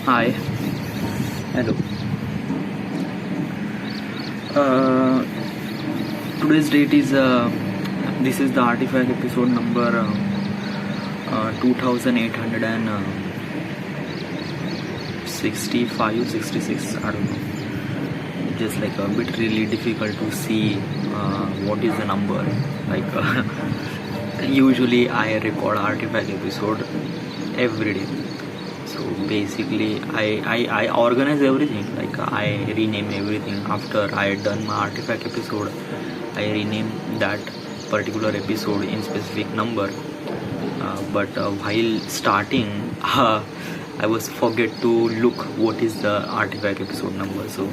Hi, hello. Uh, Today's date is this is the artifact episode number 2865, 66. I don't know. Just like a bit really difficult to see what is the number. Like usually I record artifact episode every day. So basically I organize everything, like I rename everything after I had done my artifact episode. I rename that particular episode in specific number, but while starting I was forget to look what is the artifact episode number. So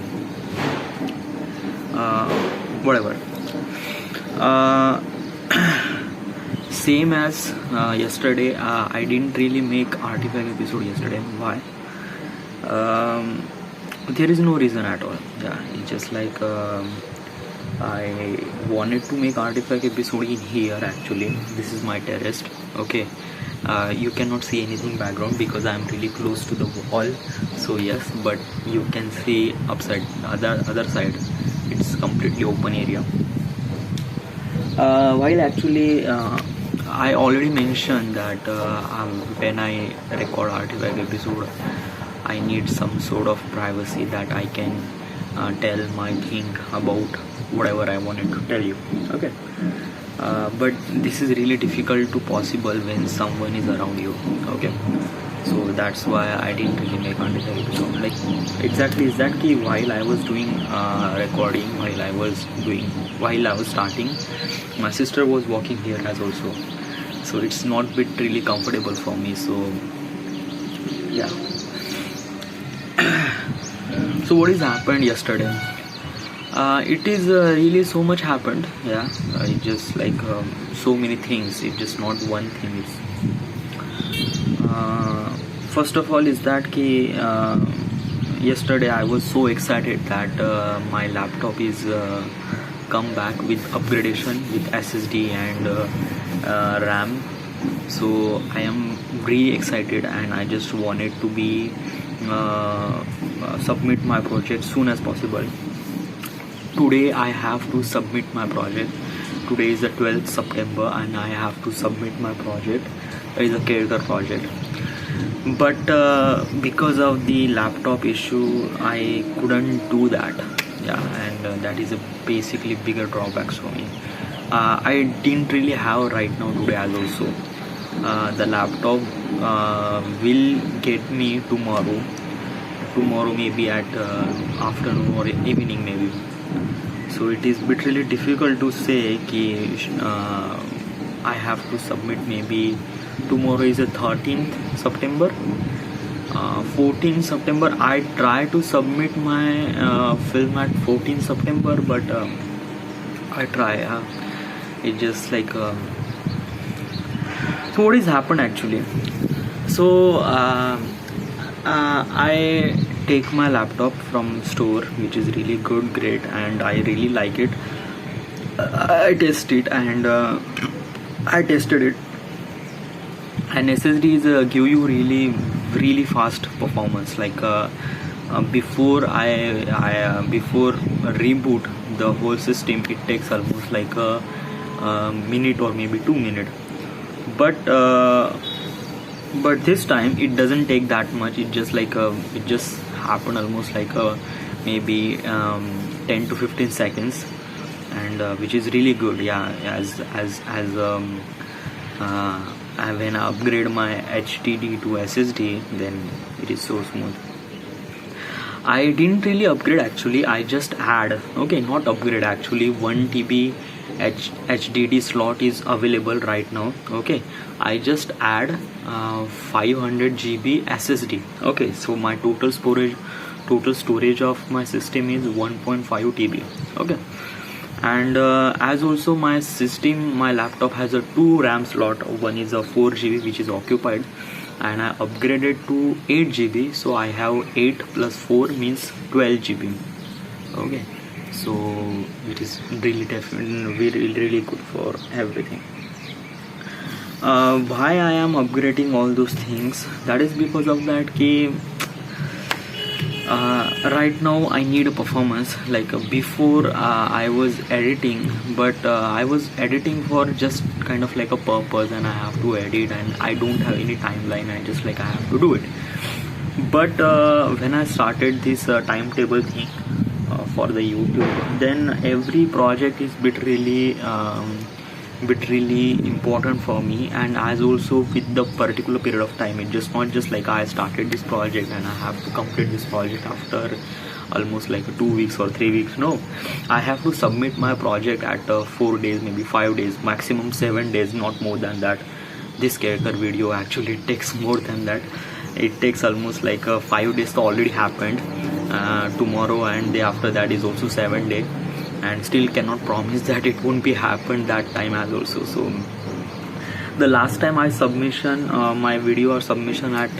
whatever, same as yesterday. I didn't really make artifact episode yesterday. Why? There is no reason at all. Yeah, it's just like I wanted to make artifact episode in here. Actually, this is my terrace. Okay, you cannot see anything background because I am really close to the wall. So yes, but you can see upside other side. It's completely open area. While actually I already mentioned that when I record artifact episode, I need some sort of privacy that I can tell my thing about whatever I wanted to tell you. Okay, but this is really difficult to possible when someone is around you. Okay, so that's why I didn't really make artifact episode. Like exactly is that key while I was doing recording, while I was starting, my sister was walking here as also. So it's not bit really comfortable for me. So yeah. So what has happened yesterday? It is really so much happened. Yeah, it just like so many things. It's just not one thing. It's first of all is that yesterday I was so excited that my laptop is come back with upgradation with SSD and RAM. So I am really excited and I just wanted to be submit my project soon as possible. Today I have to submit my project. Today is the 12th September and I have to submit my project. It is a character project. But because of the laptop issue I couldn't do that. Yeah, and that is a basically bigger drawbacks for me. I didn't really have right now today as also. The laptop will get me tomorrow maybe at afternoon or evening maybe. So it is bit really difficult to say I have to submit maybe tomorrow is the 13th September. 14th September I try to submit my film at 14th September, but I try. It's just like so what has happened actually. So I take my laptop from store, which is really good, great, and I really like it. I test it and I tested it, and SSDs give you really fast performance. Like before before reboot the whole system, it takes almost like a minute or maybe 2 minutes. But this time it doesn't take that much. It just like it just happened almost like maybe 10 to 15 seconds, and which is really good. Yeah, as when I upgrade my HDD to SSD, then it is so smooth. I didn't really upgrade actually. I just add. Okay, not upgrade actually. 1 TB HDD slot is available right now. Okay, I just add 500 GB SSD. Okay, so my total storage of my system is 1.5 TB. Okay, and as also my laptop has a 2 RAM slot. One is a 4 GB which is occupied, and I upgraded to 8 GB. So I have 8 plus 4 means 12 GB. Okay, so it is really definitely really good for everything. Why I am upgrading all those things, that is because of that Right now I need a performance. Like before I was editing, but I was editing for just kind of like a purpose, and I have to edit and I don't have any timeline. I have to do it. But when I started this timetable thing for the YouTube, then every project is bit really important for me, and as also with the particular period of time. It's just not just like I started this project and I have to complete this project after almost like 2 weeks or 3 weeks. No, I have to submit my project at 4 days, maybe 5 days, maximum 7 days, not more than that. This character video actually takes more than that. It takes almost like 5 days to already happened. Tomorrow and day after that is also 7 days, and still cannot promise that it won't be happened that time as also. So the last time I submission my video or submission at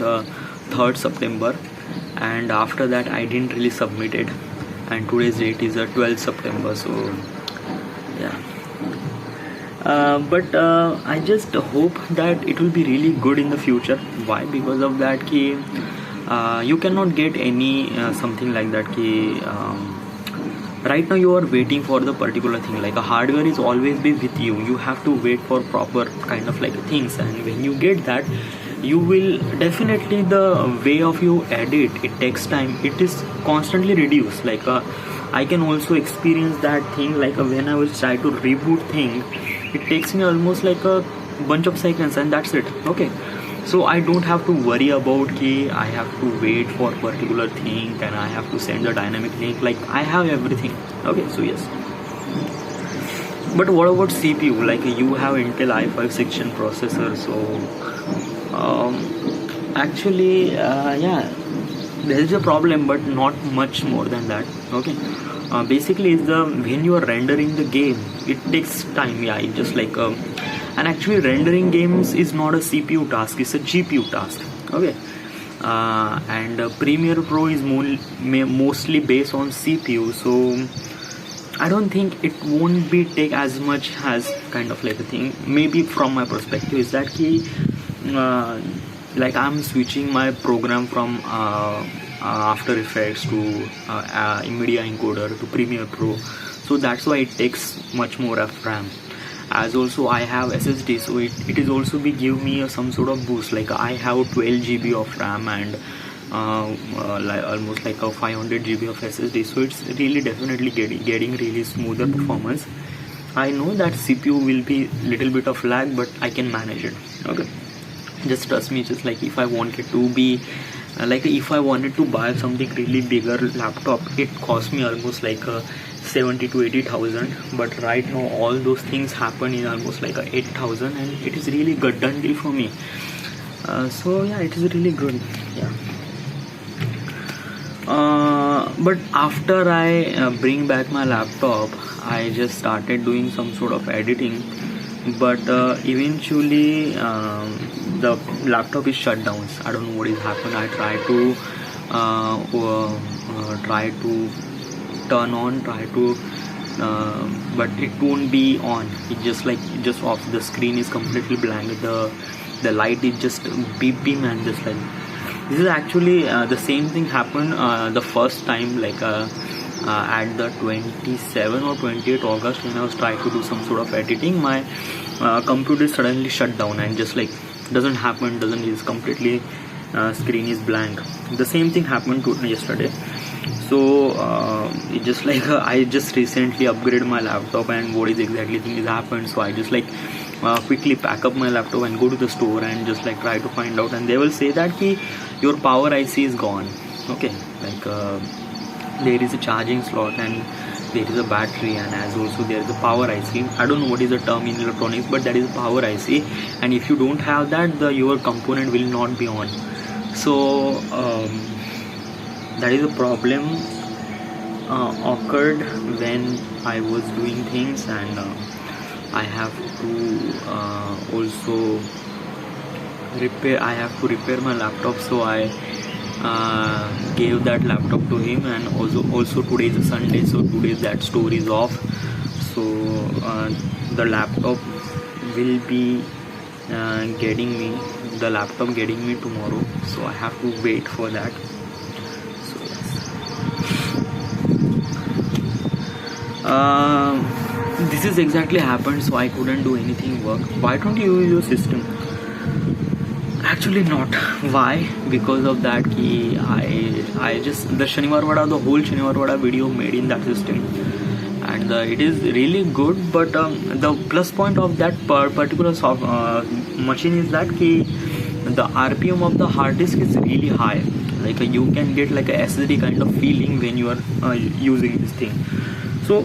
3rd September, and after that I didn't really submit it, and today's date is 12th September. So yeah, but I just hope that it will be really good in the future. Why? Because of that you cannot get any something like that right now you are waiting for the particular thing. Like a hardware is always be with you. You have to wait for proper kind of like things, and when you get that, you will definitely, the way of you edit, it takes time. It is constantly reduced. Like I can also experience that thing. Like when I was trying to reboot thing, it takes me almost like a bunch of seconds, and that's it. Okay, so I don't have to worry about I have to wait for particular thing and I have to send the dynamic link. Like I have everything. Okay, so yes. But what about CPU? Like you have Intel i5 6th-gen processor, so actually yeah, there is a problem, but not much more than that. Okay, basically is the when you are rendering the game, it takes time. Yeah, it just like and actually rendering games is not a CPU task, it's a GPU task. Okay, and Premiere Pro is mostly based on CPU, so I don't think it won't be take as much as kind of like a thing. Maybe from my perspective is that like I'm switching my program from After Effects to Media Encoder to Premiere Pro, so that's why it takes much more of RAM. As also I have SSD, so it is also be give me some sort of boost. Like I have 12 GB of RAM and like almost like a 500 GB of SSD, so it's really definitely getting really smoother performance. I know that CPU will be little bit of lag, but I can manage it. Okay, just trust me. Just like if I wanted to be if I wanted to buy something really bigger laptop, it cost me almost like 70 to 80,000, but right now all those things happen in almost like 8,000, and it is really good done deal for me. So yeah, it is really good. Yeah. But after I bring back my laptop, I just started doing some sort of editing, but eventually the laptop is shut down. I don't know what is happened. I try to turn on, but it won't be on. It just off. The screen is completely blank. The light is just beam and just like this is actually the same thing happened the first time, like at the 27 or 28 August when I was trying to do some sort of editing. My computer suddenly shut down and just like is completely screen is blank. The same thing happened to yesterday. So it just like I just recently upgraded my laptop, and what is exactly thing is happened. So I just like quickly pack up my laptop and go to the store and just like try to find out, and they will say that your power IC is gone. Okay, like there is a charging slot and there is a battery, and as also there is a power IC. I don't know what is the term in electronics, but that is a power IC, and if you don't have that, your component will not be on. So that is a problem occurred when I was doing things, and I have to also repair my laptop. So I gave that laptop to him, and also today is a Sunday, so today that store is off. So the laptop will be getting me tomorrow, so I have to wait for that. So yes. This is exactly happened, so I couldn't do anything work. Why don't you use your system? Actually not. Why? Because of that ki I just the Shaniwar Vada, the whole Shaniwar Vada video made in that system, and it is really good. But the plus point of that particular machine is that ki the RPM of the hard disk is really high. Like you can get like a SSD kind of feeling when you are using this thing. So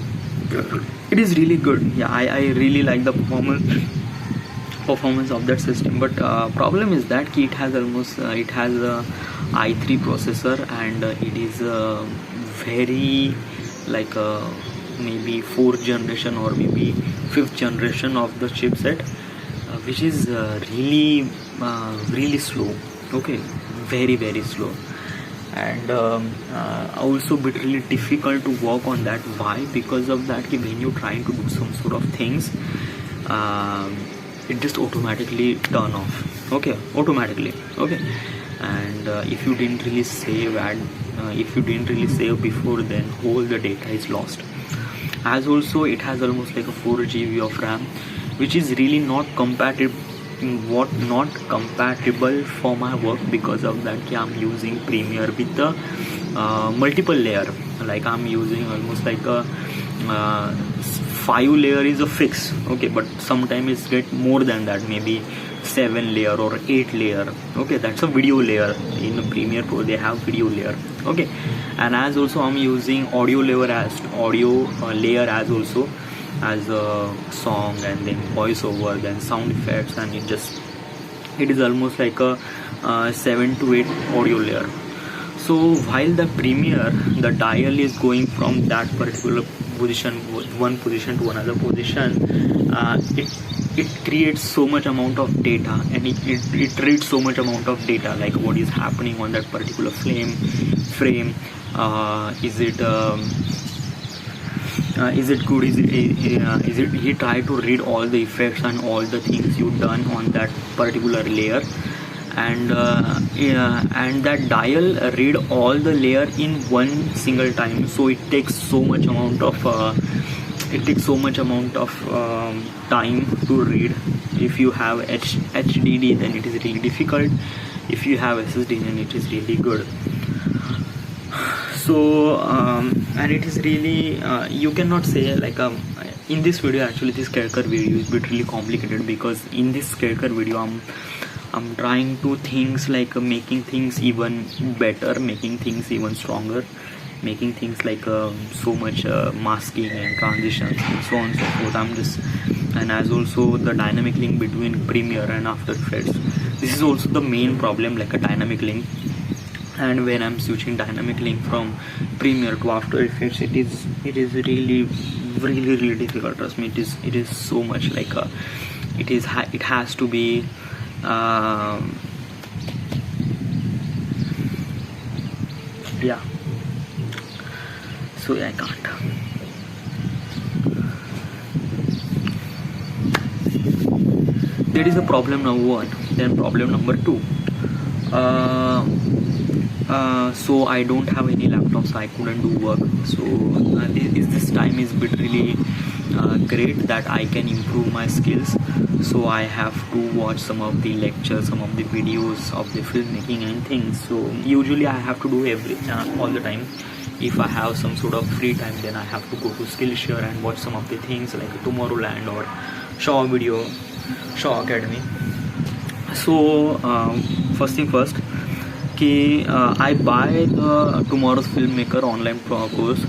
it is really good. Yeah, I really like the performance of that system. But problem is that it has almost it has a i3 processor, and it is very like maybe 4th generation or maybe 5th generation of the chipset, which is really slow. Okay, very slow, and also bit really difficult to work on that. Why? Because of that when you're trying to do some sort of things, it just automatically turn off. Okay, automatically. Okay, and if you didn't really save, and if you didn't really save before, then all the data is lost. As also it has almost like a 4 GB of RAM, which is really not compatible for my work. Because of that I'm using Premiere with the multiple layer. Like I'm using almost like a 5 layer is a fix. Okay, but sometimes it's get more than that, maybe 7 layer or 8 layer. Okay, that's a video layer. In the Premiere Pro they have video layer. Okay, and as also I'm using audio layer as also as a song, and then voiceover, then sound effects, and it is almost like a 7 to 8 audio layer. So while the Premiere, the dial is going from that particular position, one position to another position, it creates so much amount of data, and it reads so much amount of data, like what is happening on that particular frame. Is it good? Is it he tried to read all the effects and all the things you've done on that particular layer, and that dial read all the layer in one single time. So it takes so much amount of time to read. If you have HDD, then it is really difficult. If you have SSD, then it is really good. So and it is really you cannot say like in this video. Actually this character video is bit really complicated, because in this character video I'm trying to things like making things even better, making things even stronger, making things like so much masking and transitions and so on and so forth. And as also the dynamic link between Premiere and After Effects. This is also the main problem, like a dynamic link. And when I'm switching dynamic link from Premiere to After Effects, it is really difficult. Trust me, it is so much like it has to be yeah. So I can't. That is the problem number 1. Then problem number 2. So I don't have any laptop, so I couldn't do work. So this time is bit really great that I can improve my skills. So I have to watch some of the lectures, some of the videos of the filmmaking and things. So usually I have to do all the time. If I have some sort of free time, then I have to go to Skillshare and watch some of the things like Tomorrowland or Shaw Academy. So first thing first, I buy the Tomorrow's Filmmaker online course,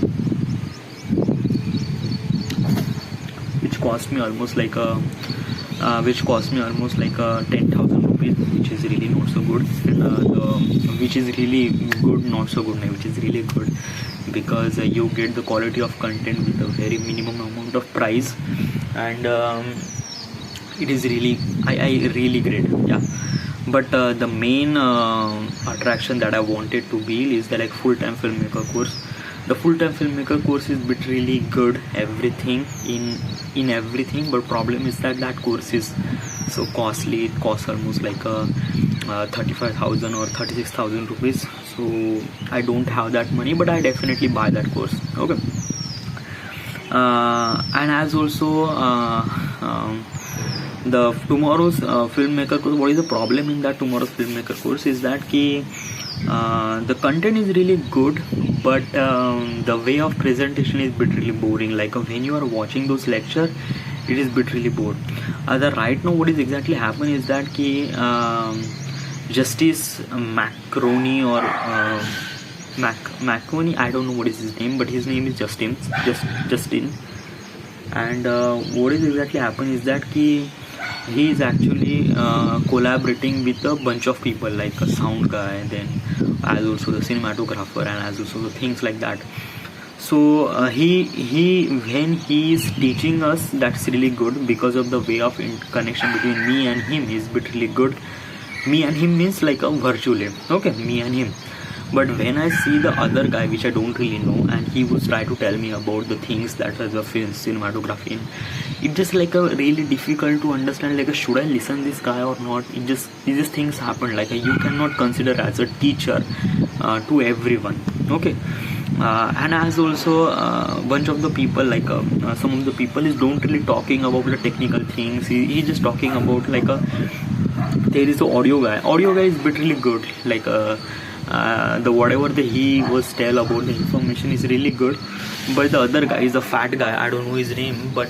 which cost me almost like 10,000 rupees, which is really not so good. And which is really good, not so good, which is really good, because you get the quality of content with a very minimum amount of price, and it is really I really great. Yeah. But the main attraction that I wanted to build is the like full-time filmmaker course. The full-time filmmaker course is bit really good, everything in everything, but problem is that course is so costly. It costs almost like 35,000 or 36,000 rupees. So I don't have that money, but I definitely buy that course. Okay. And as also the tomorrow's filmmaker course, what is the problem in that tomorrow's filmmaker course is that the content is really good, but the way of presentation is bit really boring. Like when you are watching those lecture, it is bit really bored. Right now what is exactly happened is that Justice Macaroni or Macaroni, I don't know what is his name, but his name is Justin. And what is exactly happened is that he is actually collaborating with a bunch of people, like a sound guy, then as also the cinematographer, and as also the things like that. So he when he is teaching us, that's really good, because of the way of connection between me and him is bit really good. Me and him means like a virtually, okay, me and him. But when I see the other guy, which I don't really know, and he would try to tell me about the things that are the film cinematography, it just like a really difficult to understand, like should I listen this guy or not. These things happen, like you cannot consider as a teacher to everyone, okay. And as also bunch of the people, like some of the people is don't really talking about the technical things. He's just talking about like there is the audio guy is bit really good, like the whatever he was tell about the information is really good. But the other guy is a fat guy, I don't know his name, but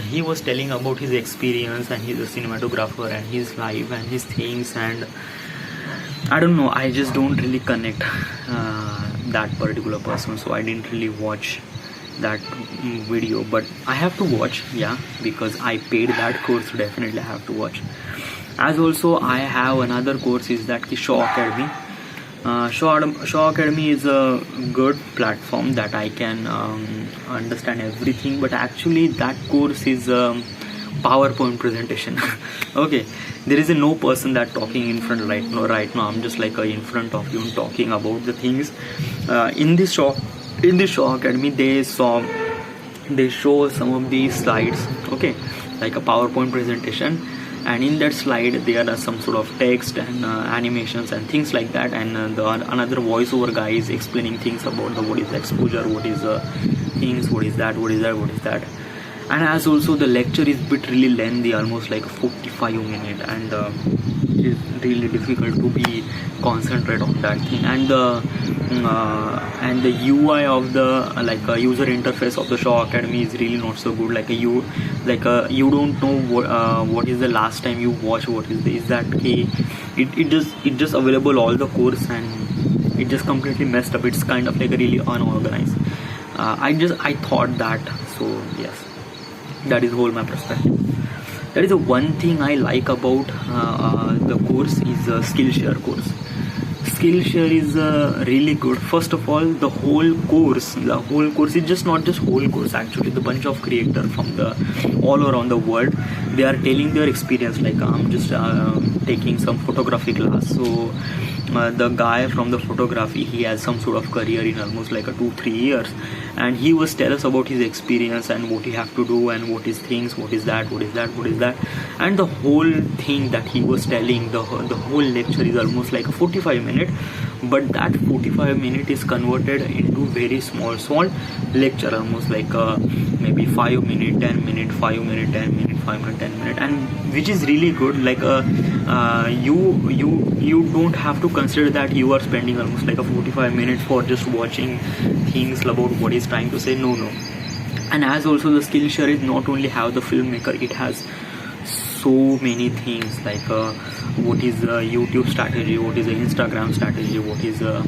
he was telling about his experience, and he's a cinematographer and his life and his things, and I don't know, I just don't really connect that particular person, so I didn't really watch that video. But I have to watch, yeah, because I paid that course, so definitely I have to watch. As also I have another course is that Shaw Academy. Shaw Academy is a good platform that I can understand everything, but actually that course is PowerPoint presentation. Okay, there is no person that talking in front right now. I'm just like in front of you talking about the things. In this Shaw Academy, they show some of these slides, okay, like a PowerPoint presentation, and in that slide there are some sort of text and animations and things like that, and another voiceover guy is explaining things about what is the exposure, what is the things, what is that. And as also the lecture is bit really lengthy, almost like 45 minutes, and it's really difficult to be concentrate on that thing. And the UI of the user interface of the Shaw Academy is really not so good. You don't know what is the last time you watch what is that it just available all the course, and it just completely messed up. It's kind of like a really unorganized. I thought that, so yes, that is whole my perspective. That is the one thing I like about the course is a Skillshare course. Skillshare is really good. First of all, the whole course is just not just whole course. Actually, the bunch of creators from all around the world, they are telling their experience. Like I'm just taking some photography class, so the guy from the photography, he has some sort of career in almost like 2-3 years, and he was tell us about his experience and what he have to do and what is things, what is that, and the whole thing that he was telling, the whole lecture is almost like a 45 minute, but that 45 minute is converted into very small lecture, almost like maybe 5 minute, 10 minute, 5 minute, 10 minute, 5 minute, 10 minute, and which is really good. Like you don't have to consider that you are spending almost like 45 minutes for just watching things about what he's trying to say. No. And as also the Skillshare is not only have the filmmaker, it has so many things, like what is the YouTube strategy, what is the Instagram strategy, what is a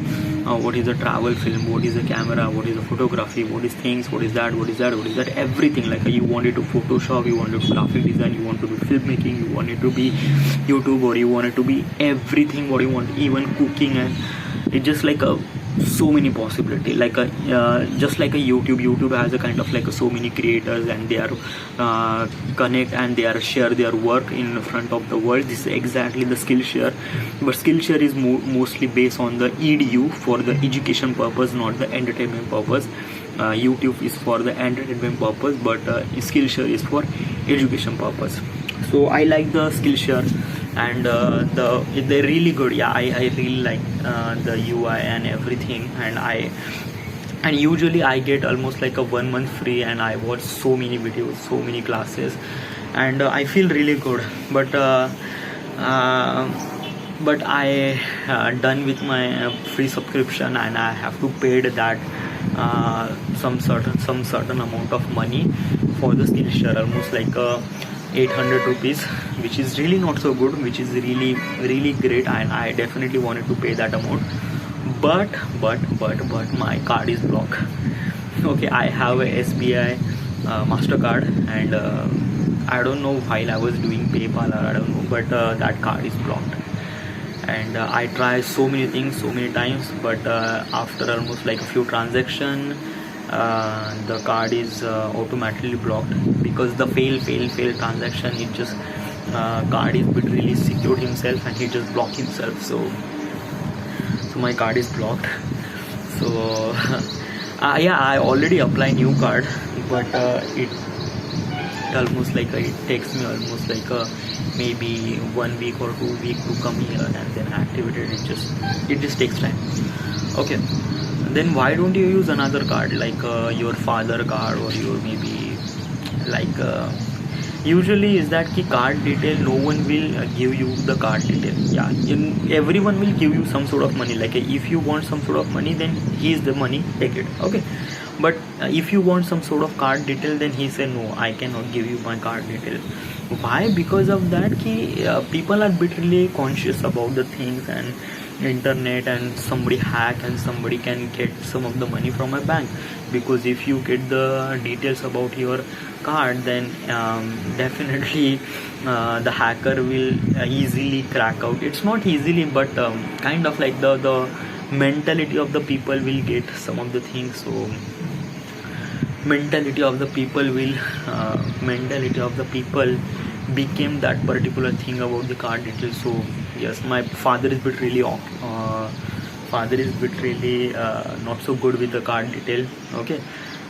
travel film, what is a camera, what is a photography, what is things, what is that, everything. Like you want it to Photoshop, you want it to graphic design, you want to do filmmaking, you want it to be YouTube, or you want it to be everything what you want, even cooking. And it's just like so many possibility, like just like a YouTube has a kind of like so many creators, and they are connect and they are share their work in front of the world. This is exactly the Skillshare, but Skillshare is mostly based on the EDU for the education purpose, not the entertainment purpose. YouTube is for the entertainment purpose, but Skillshare is for education purpose. So I like the Skillshare, and they're really good. Yeah, I really like the UI and everything, and and usually I get almost like a 1 month free, and I watch so many videos, so many classes, and I feel really good. But I done with my free subscription, and I have to pay that some certain amount of money for the Skillshare, almost like 800 rupees, which is really not so good, which is really great, and I definitely wanted to pay that amount. But my card is blocked. Okay, I have a SBI Mastercard, and I don't know, while I was doing PayPal or I don't know, but that card is blocked. And I try so many things so many times, but after almost like a few transactions, the card is automatically blocked, because the fail transaction, it just card is bit really secured himself, and he just blocked himself. So my card is blocked. So yeah, I already applied new card, but it almost like it takes me almost like maybe 1 week or 2 weeks to come here and then activate it. It just takes time. Okay, then why don't you use another card, like your father card, or your maybe like usually is that ki card detail, no one will give you the card detail. Yeah, everyone will give you some sort of money, like if you want some sort of money, then he is the money, take it. Okay, but if you want some sort of card detail, then he said no, I cannot give you my card detail. Why? Because of that ki people are bit really conscious about the things and internet, and somebody hack and somebody can get some of the money from my bank. Because if you get the details about your card, then definitely the hacker will easily crack out. It's not easily, but kind of like the mentality of the people will get some of the things. So mentality of the people became that particular thing about the card details. So yes, my father is bit really not so good with the card detail. Okay,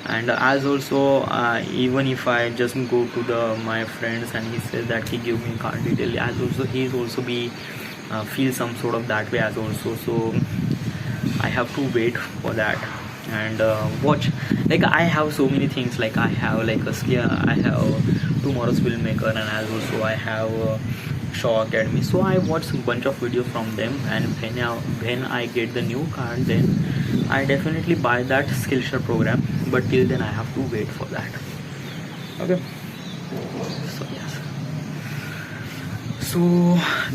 and as also even if I just go to my friends and he says that he give me card detail, as also he is also be feel some sort of that way as also. So I have to wait for that and watch. Like I have so many things, like I have like a skill, I have Tomorrow's Filmmaker, and as also I have Shaw Academy. So I watch a bunch of videos from them, and when I get the new card, then I definitely buy that Skillshare program. But till then I have to wait for that. Okay, so yes, so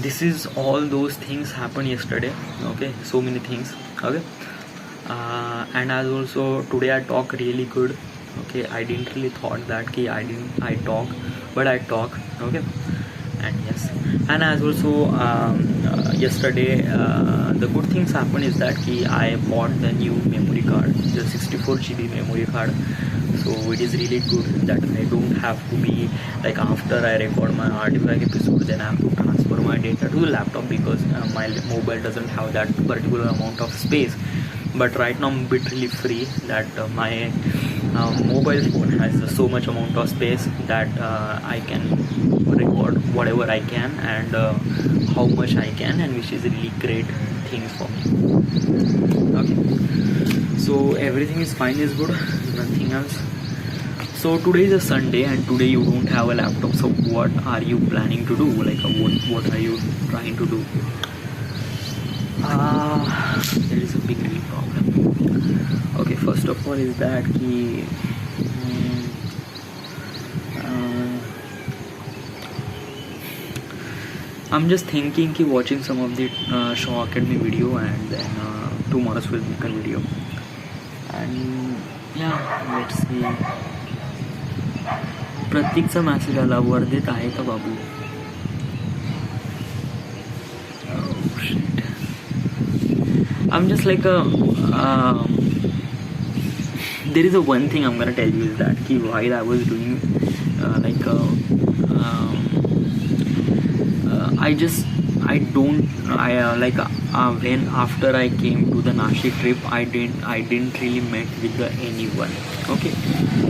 this is all those things happened yesterday. Okay, so many things. Okay, and as also today I talk really good. Okay, I didn't really thought that I talk, but I talk. Okay, and yes, and as also yesterday the good things happened is that I bought the new memory card, the 64 GB memory card. So it is really good that I don't have to be like after I record my artifact episode, then I have to transfer my data to the laptop, because my mobile doesn't have that particular amount of space. But right now I'm a bit really free that my mobile phone has so much amount of space that I can record whatever I can and how much I can, and which is really great things for me. Okay, so everything is fine, is good, nothing else. So today is a Sunday, and today you don't have a laptop. So what are you planning to do? Like what are you trying to do? There is a big problem. Okay, first of all is that I'm just thinking watching some of the Shaw Academy video, and then Tomorrow's Filmmaker video, and yeah, let's see. प्रतीकचा message आला, वर्धेत आहे का बाबू? Oh shit. I'm just like there is a one thing I'm gonna tell you is that while I was doing when after I came to the Nashik trip, I didn't really met with anyone. Okay,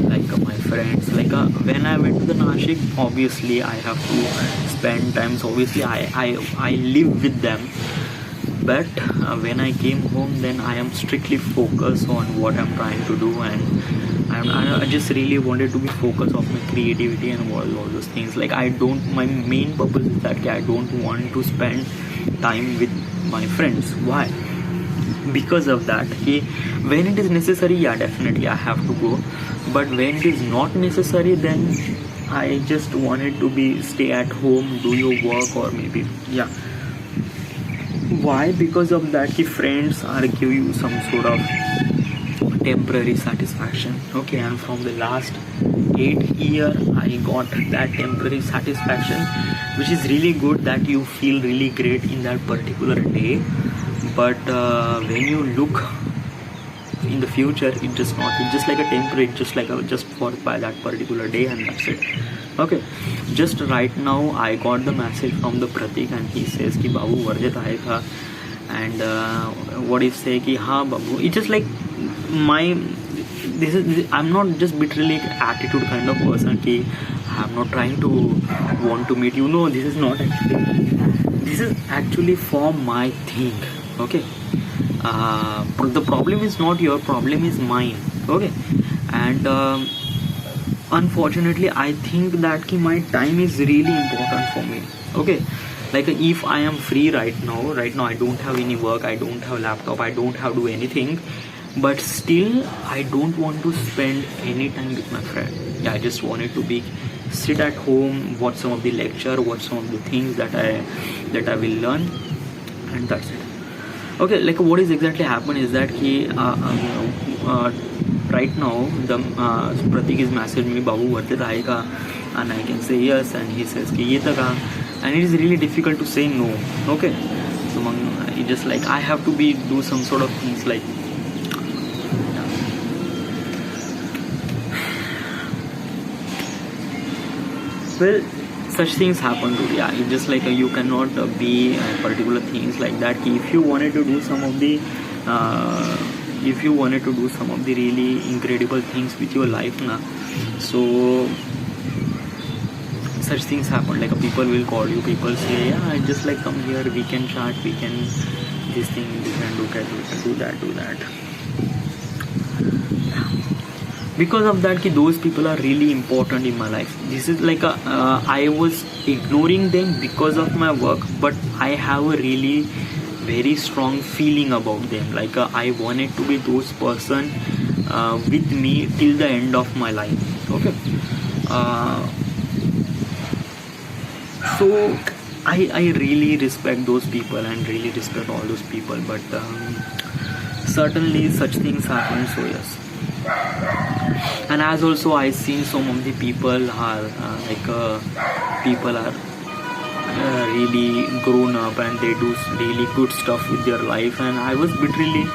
like my friends, like when I went to the Nashik, obviously I have to spend time. So obviously I live with them, but when I came home, then I am strictly focused on what I'm trying to do, and I just really wanted to be focused on my creativity and all those things. Like my main purpose is that I don't want to spend time with my friends. Why? Because of that, when it is necessary, yeah, definitely I have to go, but when it is not necessary, then I just wanted to be stay at home, do your work, or maybe, yeah. Why? Because of that, friends are give you some sort of temporary satisfaction. Okay, and from the last 8 year, I got that temporary satisfaction, which is really good, that you feel really great in that particular day. But when you look in the future, it's just like a temporary, just for by that particular day, and that's it. Okay, just right now I got the message from the Pratik, and he says ki babu varjit aayega, and what if say ki ha babu, it's just like I'm not just literally attitude kind of person ki I'm not trying to want to meet you. No, this is actually for my thing. Okay, the problem is not your problem, is mine. Okay, and unfortunately I think that my time is really important for me. Okay, like if I am free right now I don't have any work, I don't have laptop, I don't have to do anything, but still I don't want to spend any time with my friend. Yeah, I just wanted to sit at home, watch some of the lecture, watch some of the things that I will learn, and that's it. Okay, like what is exactly happened is that right now the Pratik is messaging me, babu varjit aayega, and I can say yes, and he says ki ye taka, and it is really difficult to say no. Okay, so it's just like I have to do some sort of things like, well, such things happen to, yeah, it's just like you cannot be particular things like that. If you wanted to do some of the really incredible things with your life na, so such things happen, like people will call you, people say, yeah, just like come here, we can chat, we can this thing, we can do that. Because of that, those people are really important in my life. This is like I was ignoring them because of my work, but I have a really very strong feeling about them. Like I wanted to be those person with me till the end of my life. Okay, so I really respect those people and really respect all those people, but certainly such things happen. So yes. And as also I seen some of the people are really grown up and they do really good stuff with their life, and I was bitterly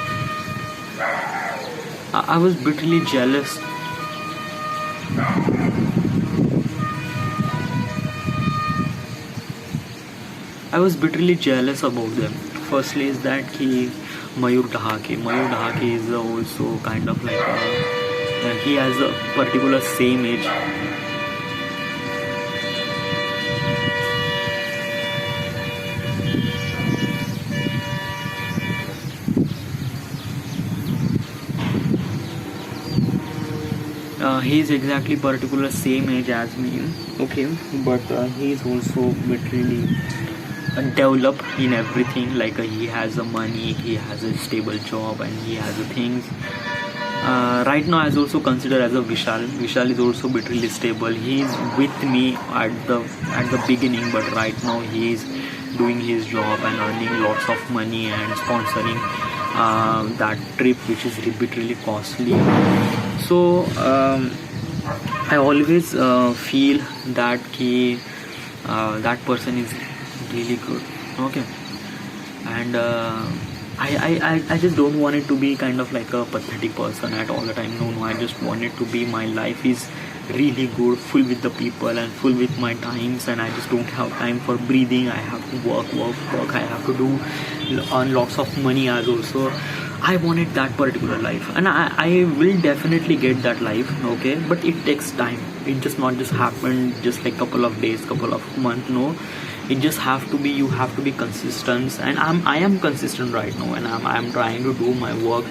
jealous. I was bitterly jealous about them. Firstly is that Mayur Dhake is also kind of like he has a particular same age. He is exactly particular same age as me. Okay, but he is also literally developed in everything. Like he has the money, he has a stable job, and he has the things. Right now, I is also considered as a Vishal. Vishal is also literally stable. He is with me at the beginning, but right now he is doing his job and earning lots of money and sponsoring that trip, which is literally costly. So I always feel that that person is really good. Okay, and I just don't want it to be kind of like a pathetic person at all the time. No, I just want it to be my life is really good, full with the people and full with my times, and I just don't have time for breathing. I have to work. I have to earn lots of money as also. I wanted that particular life, and I will definitely get that life. Okay, but it takes time. It just not just happen just like couple of days, couple of months. No, it just have to be, you have to be consistent, and I am consistent right now, and I'm trying to do my work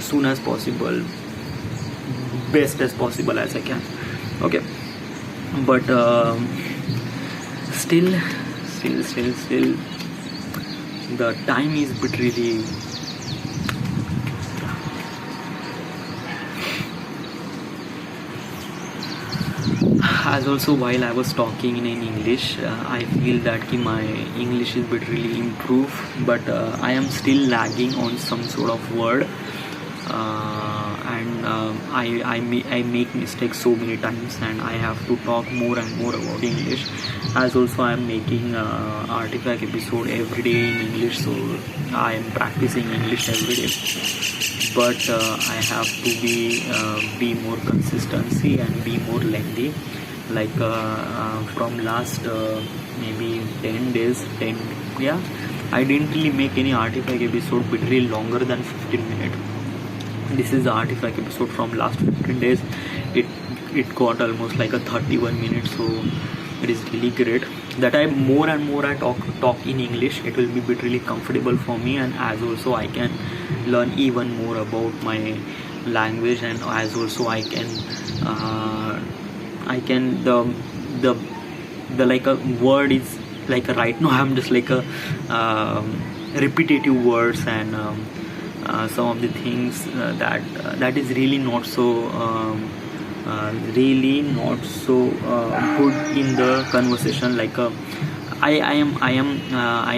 soon as possible, best as possible as I can. Okay, but still the time is bit really as also while I was talking in English, I feel that my English is bit really improved, but I am still lagging on some sort of word, and I make mistakes so many times, and I have to talk more and more about English. As also I am making artifact episode every day in English, so I am practicing English every day, but I have to be more consistency and be more lengthy. Like from last maybe 10 days, I didn't really make any artifact episode but really longer than 15 minutes. This is the artifact episode from last 15 days. It got almost like a 31 minutes, so it is really great that I more and more I talk in English. It will be bit really comfortable for me, and as also I can learn even more about my language, and as also I can the like a word is like a, right now I'm just like a repetitive words, and some of the things that is really not so good in the conversation. Like I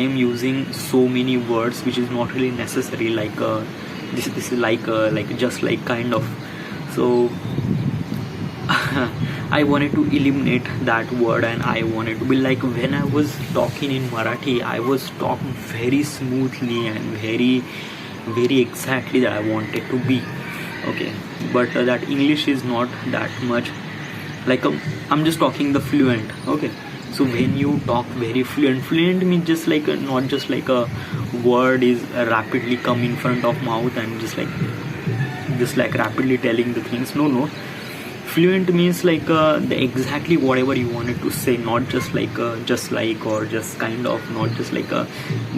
am using so many words which is not really necessary. Like this is like just like kind of, so I wanted to eliminate that word, and I wanted to be like, when I was talking in Marathi, I was talking very smoothly and very exactly that I wanted to be. Okay, but that English is not that much like I'm just talking the fluent. Okay, so when you talk very fluent means just like not just like a word is rapidly come in front of mouth and just like rapidly telling the things. No, fluent means like the exactly whatever you wanted to say, not just like or just kind of, not just like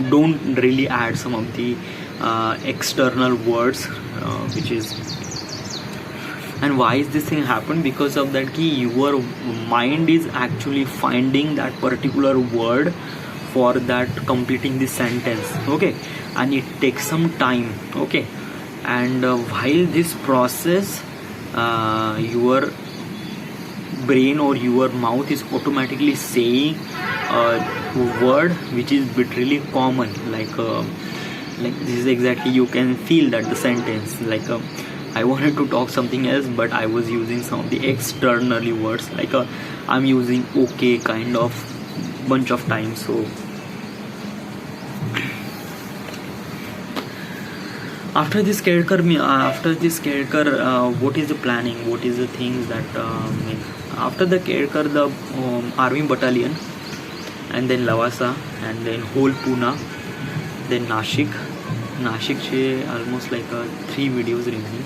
don't really add some of the external words which is. And why is this thing happen? Because of that key, your mind is actually finding that particular word for that completing the sentence. Okay, and it takes some time. Okay, and while this process your brain or your mouth is automatically saying a word which is bit really common, like this is exactly, you can feel that the sentence like I wanted to talk something else, but I was using some of the externally words, like I'm using okay kind of bunch of times. So after this character, what is the planning, what is the things that after the character, the army battalion, and then Lavasa, and then whole Pune, then Nashik almost like 3 videos remaining,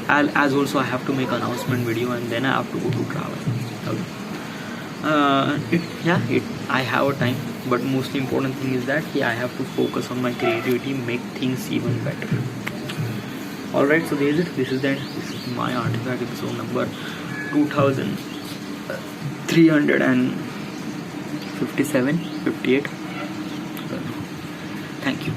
and as also I have to make announcement video, and then I have to go to travel. Okay. I have a time, but most important thing is that I have to focus on my creativity, make things even better. Alright, so this is my artifact episode number 2357, 58. Thank you.